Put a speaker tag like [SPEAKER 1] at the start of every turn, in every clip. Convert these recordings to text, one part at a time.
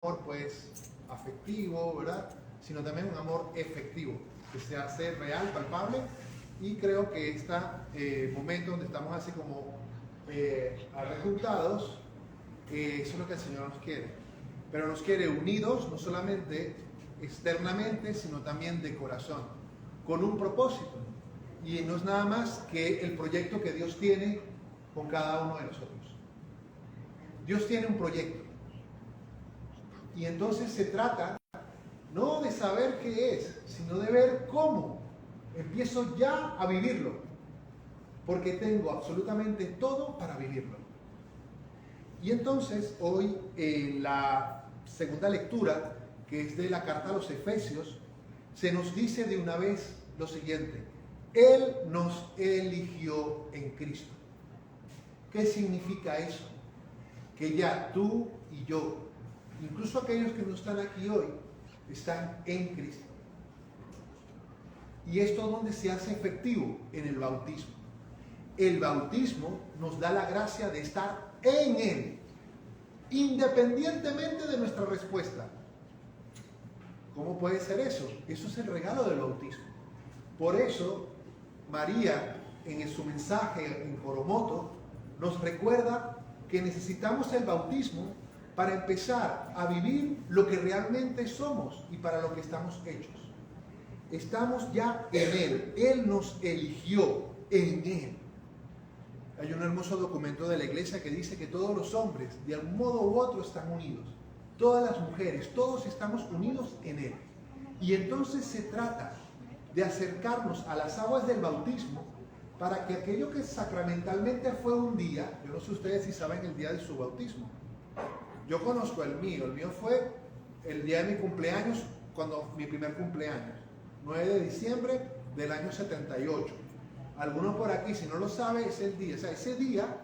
[SPEAKER 1] pues afectivo, ¿verdad? Sino también un amor efectivo, que se hace real, palpable, y creo que este momento donde estamos así como arrejuntados, eso es lo que el Señor nos quiere. Pero nos quiere unidos, no solamente externamente, sino también de corazón, con un propósito. Y no es nada más que el proyecto que Dios tiene con cada uno de nosotros. Dios tiene un proyecto. Y entonces se trata no de saber qué es, sino de ver cómo empiezo ya a vivirlo. Porque tengo absolutamente todo para vivirlo. Y entonces hoy en la segunda lectura, que es de la carta a los Efesios, se nos dice de una vez lo siguiente: Él nos eligió en Cristo. ¿Qué significa eso? Que ya tú y yo, incluso aquellos que no están aquí hoy, están en Cristo. Y esto es donde se hace efectivo, en el bautismo. El bautismo nos da la gracia de estar en Él, independientemente de nuestra respuesta. ¿Cómo puede ser eso? Eso es el regalo del bautismo. Por eso, María, en su mensaje en Coromoto, nos recuerda que necesitamos el bautismo para empezar a vivir lo que realmente somos y para lo que estamos hechos. Estamos ya en Él. Él nos eligió en Él. Hay un hermoso documento de la iglesia que dice que todos los hombres, de algún modo u otro, están unidos. Todas las mujeres, todos estamos unidos en Él. Y entonces se trata de acercarnos a las aguas del bautismo para que aquello que sacramentalmente fue un día, yo no sé ustedes si saben el día de su bautismo. Yo conozco el mío fue el día de mi cumpleaños, mi primer cumpleaños, 9 de diciembre del año 78. Algunos por aquí, si no lo saben, es el día. O sea, ese día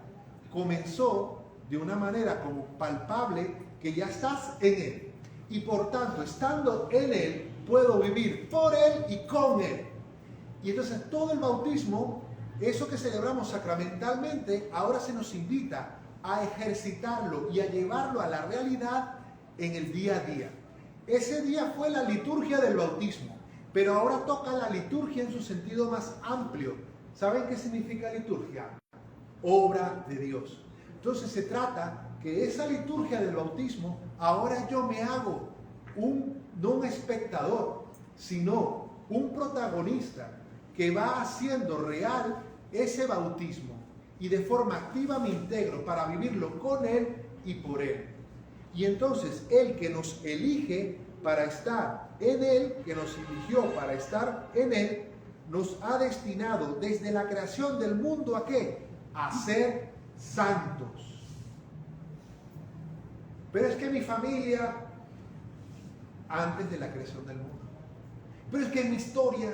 [SPEAKER 1] comenzó de una manera como palpable que ya estás en Él. Y por tanto, estando en Él, puedo vivir por Él y con Él. Y entonces todo el bautismo, eso que celebramos sacramentalmente, ahora se nos invita a ejercitarlo y a llevarlo a la realidad en el día a día. Ese día fue la liturgia del bautismo, pero ahora toca la liturgia en su sentido más amplio. ¿Saben qué significa liturgia? Obra de Dios. Entonces se trata que esa liturgia del bautismo, ahora yo me hago no un espectador, sino un protagonista que va haciendo real ese bautismo y de forma activa me integro para vivirlo con Él y por Él. Y entonces Él que nos elige para estar en Él, que nos eligió para estar en Él, nos ha destinado desde la creación del mundo ¿a qué? A ser santos. Pero es que mi familia, antes de la creación del mundo. Pero es que en mi historia,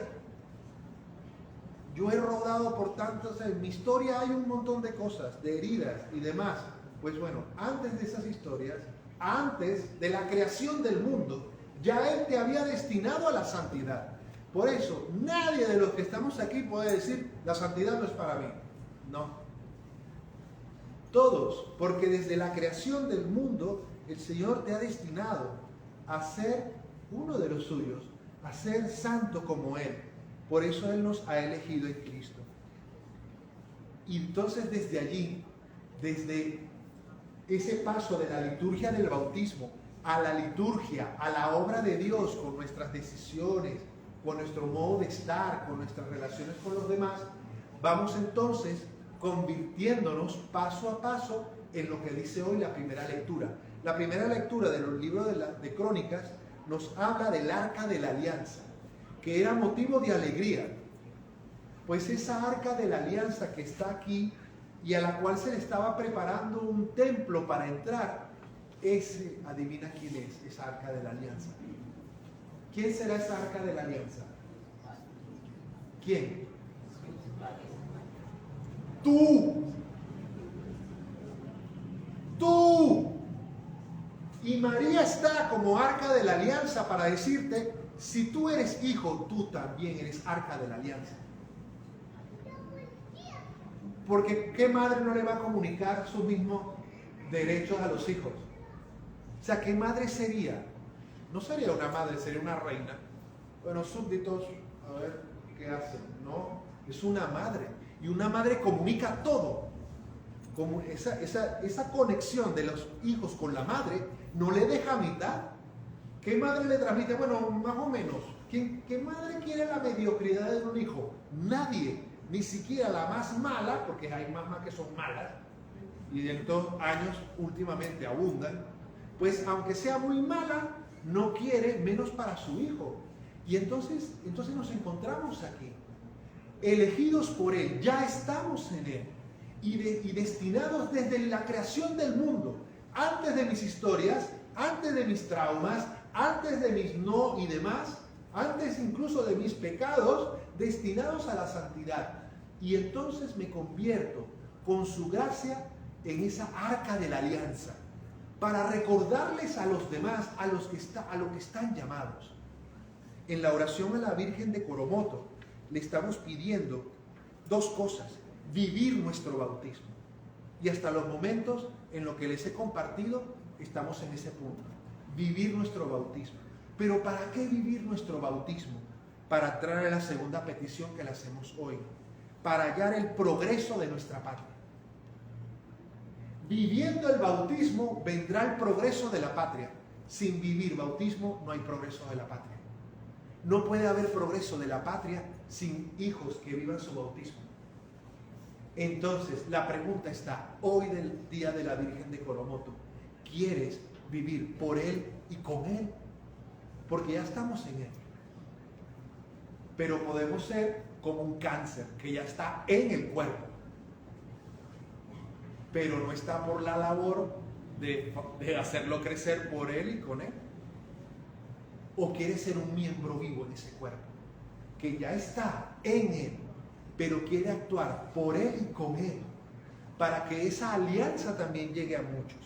[SPEAKER 1] yo he rodado por tantos, en mi historia hay un montón de cosas, de heridas y demás. Pues bueno, antes de esas historias, antes de la creación del mundo, ya Él te había destinado a la santidad. Por eso, nadie de los que estamos aquí puede decir, la santidad no es para mí. No. Todos, porque desde la creación del mundo, el Señor te ha destinado a ser uno de los suyos, a ser santo como Él. Por eso Él nos ha elegido en Cristo. Y entonces desde allí, desde ese paso de la liturgia del bautismo a la liturgia, a la obra de Dios con nuestras decisiones, con nuestro modo de estar, con nuestras relaciones con los demás, vamos entonces convirtiéndonos paso a paso en lo que dice hoy la primera lectura. La primera lectura de los libros de Crónicas nos habla del Arca de la Alianza, que era motivo de alegría, pues esa Arca de la Alianza que está aquí y a la cual se le estaba preparando un templo para entrar, adivina quién es esa Arca de la Alianza. ¿Quién será esa Arca de la Alianza? ¿Quién? Tú. Y María está como Arca de la Alianza para decirte, si tú eres hijo, tú también eres Arca de la Alianza. Porque ¿qué madre no le va a comunicar sus mismos derechos a los hijos? O sea, ¿qué madre sería? No sería una madre, sería una reina. Bueno, súbditos, a ver qué hacen. No, es una madre. Y una madre comunica todo. Como esa conexión de los hijos con la madre no le deja a mitad. ¿Qué madre le transmite? Bueno, más o menos. ¿Qué madre quiere la mediocridad de un hijo? Nadie. Ni siquiera la más mala, porque hay mamás que son malas, y de estos años últimamente abundan, pues aunque sea muy mala, no quiere menos para su hijo. Y entonces nos encontramos aquí, elegidos por Él, ya estamos en Él, y destinados desde la creación del mundo, antes de mis historias, antes de mis traumas, antes de mis no y demás, antes incluso de mis pecados, destinados a la santidad. Y entonces me convierto con su gracia en esa arca de la alianza, para recordarles a los demás, a lo que están llamados. En la oración a la Virgen de Coromoto le estamos pidiendo dos cosas: vivir nuestro bautismo. Y hasta los momentos en los que les he compartido, estamos en ese punto. Vivir nuestro bautismo. Pero ¿para qué vivir nuestro bautismo? Para entrar a la segunda petición que le hacemos hoy. Para hallar el progreso de nuestra patria. Viviendo el bautismo vendrá el progreso de la patria. Sin vivir bautismo no hay progreso de la patria. No puede haber progreso de la patria sin hijos que vivan su bautismo. Entonces, la pregunta está, hoy del Día de la Virgen de Coromoto, ¿quieres vivir por Él y con Él? Porque ya estamos en Él. Pero podemos ser como un cáncer que ya está en el cuerpo, pero no está por la labor de hacerlo crecer por Él y con Él. O quieres ser un miembro vivo en ese cuerpo, que ya está en Él, pero quiere actuar por Él y con Él, para que esa alianza también llegue a muchos.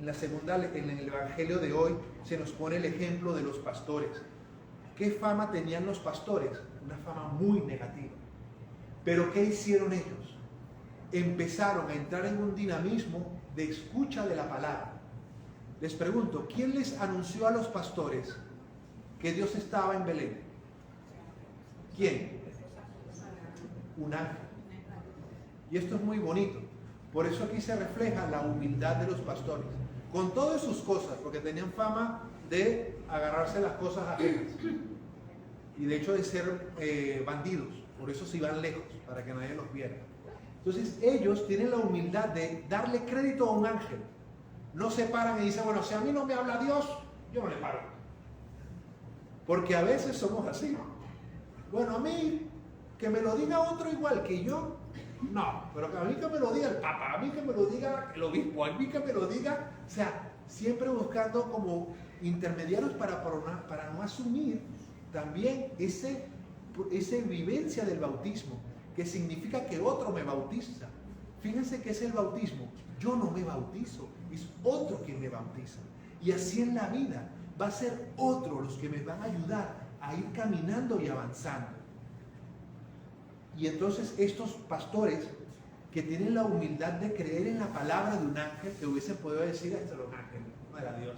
[SPEAKER 1] En el Evangelio de hoy se nos pone el ejemplo de los pastores. ¿Qué fama tenían los pastores? Una fama muy negativa. ¿Pero qué hicieron ellos? Empezaron a entrar en un dinamismo de escucha de la palabra. Les pregunto, ¿quién les anunció a los pastores que Dios estaba en Belén? ¿Quién? Un ángel. Y esto es muy bonito. Por eso aquí se refleja la humildad de los pastores. Con todas sus cosas, porque tenían fama de agarrarse las cosas ajenas. Y de hecho de ser bandidos. Por eso se iban lejos, para que nadie los viera. Entonces ellos tienen la humildad de darle crédito a un ángel. No se paran y dicen, bueno, si a mí no me habla Dios, yo no le paro. Porque a veces somos así. Bueno, a mí, que me lo diga otro igual que yo, no. Pero a mí que me lo diga el Papa, a mí que me lo diga el obispo, a mí que me lo diga... O sea, siempre buscando como intermediarios para no asumir también esa vivencia del bautismo, que significa que otro me bautiza. Fíjense que es el bautismo. Yo no me bautizo, es otro quien me bautiza. Y así en la vida va a ser otro los que me van a ayudar a ir caminando y avanzando. Y entonces estos pastores que tienen la humildad de creer en la palabra de un ángel, que hubiesen podido decir, esto era un ángel, no era Dios,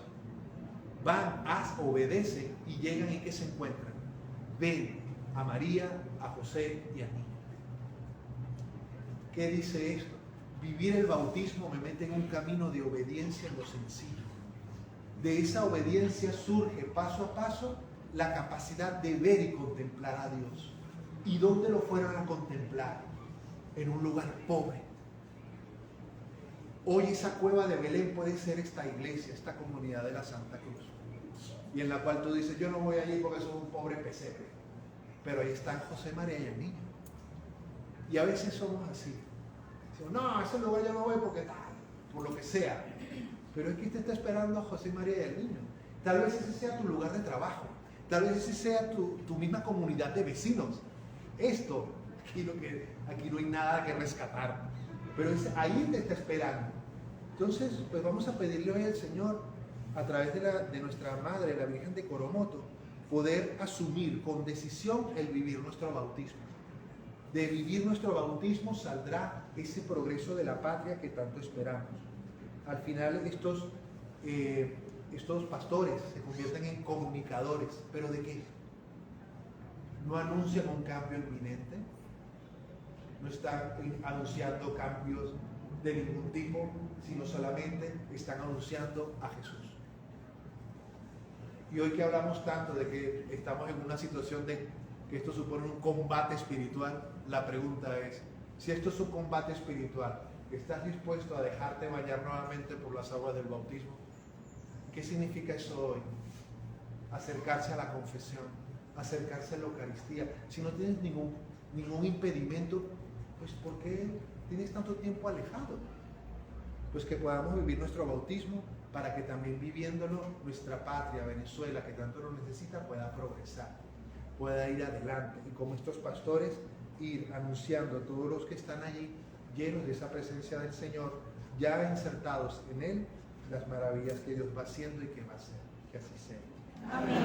[SPEAKER 1] van, obedecen y llegan y ¿qué se encuentran? Ven a María, a José y a niño. ¿Qué dice esto? Vivir el bautismo me mete en un camino de obediencia en lo sencillo. De esa obediencia surge paso a paso la capacidad de ver y contemplar a Dios. ¿Y dónde lo fueron a contemplar? En un lugar pobre. Hoy esa cueva de Belén puede ser esta iglesia, esta comunidad de la Santa Cruz. Y en la cual tú dices, yo no voy allí porque soy un pobre pesebre. Pero ahí están José, María y el niño. Y a veces somos así. Decimos, no, a ese lugar yo no voy porque tal, por lo que sea. Pero aquí te está esperando a José, María y el niño. Tal vez ese sea tu lugar de trabajo. Tal vez ese sea tu misma comunidad de vecinos. Esto, aquí no hay nada que rescatar. Pero ahí te está esperando. Entonces, pues vamos a pedirle hoy al Señor, a través de nuestra Madre, la Virgen de Coromoto, poder asumir con decisión el vivir nuestro bautismo. De vivir nuestro bautismo saldrá ese progreso de la patria que tanto esperamos. Al final estos estos pastores se convierten en comunicadores. ¿Pero de qué? No anuncian un cambio inminente, no están anunciando cambios de ningún tipo, sino solamente están anunciando a Jesús. Y hoy que hablamos tanto de que estamos en una situación de que esto supone un combate espiritual, la pregunta es, si esto es un combate espiritual, ¿estás dispuesto a dejarte bañar nuevamente por las aguas del bautismo? ¿Qué significa eso hoy? Acercarse a la confesión, acercarse a la Eucaristía. Si no tienes ningún impedimento, pues ¿por qué tienes tanto tiempo alejado? Pues que podamos vivir nuestro bautismo para que también viviéndolo nuestra patria, Venezuela, que tanto lo necesita, pueda progresar, pueda ir adelante. Y como estos pastores, ir anunciando a todos los que están allí, llenos de esa presencia del Señor, ya insertados en Él, las maravillas que Dios va haciendo y que va a hacer. Que así sea.
[SPEAKER 2] Amén.